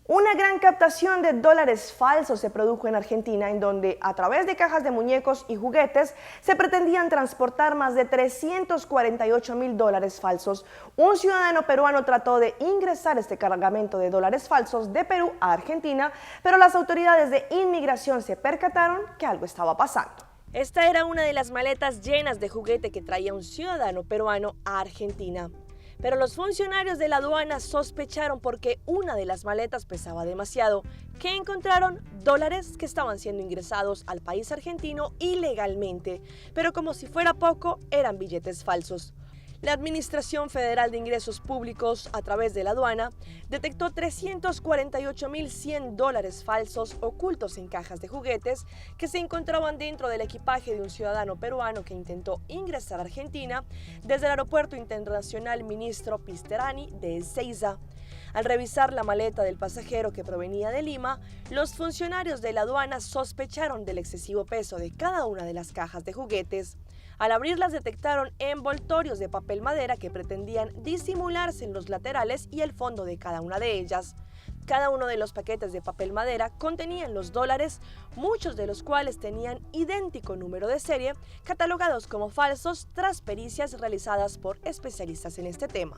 Una gran captación de dólares falsos se produjo en Argentina, en donde a través de cajas de muñecos y juguetes se pretendían transportar más de 348.000 dólares falsos. Un ciudadano peruano trató de ingresar este cargamento de dólares falsos de Perú a Argentina, pero las autoridades de inmigración se percataron que algo estaba pasando. Esta era una de las maletas llenas de juguete que traía un ciudadano peruano a Argentina. Pero los funcionarios de la aduana sospecharon porque una de las maletas pesaba demasiado, que encontraron dólares que estaban siendo ingresados al país argentino ilegalmente, pero como si fuera poco, eran billetes falsos. La Administración Federal de Ingresos Públicos, a través de la aduana, detectó 348.100 dólares falsos ocultos en cajas de juguetes que se encontraban dentro del equipaje de un ciudadano peruano que intentó ingresar a Argentina desde el Aeropuerto Internacional Ministro Pisterani de Ezeiza. Al revisar la maleta del pasajero que provenía de Lima, los funcionarios de la aduana sospecharon del excesivo peso de cada una de las cajas de juguetes. Al abrirlas detectaron envoltorios de papel madera que pretendían disimularse en los laterales y el fondo de cada una de ellas. Cada uno de los paquetes de papel madera contenían los dólares, muchos de los cuales tenían idéntico número de serie, catalogados como falsos tras pericias realizadas por especialistas en este tema.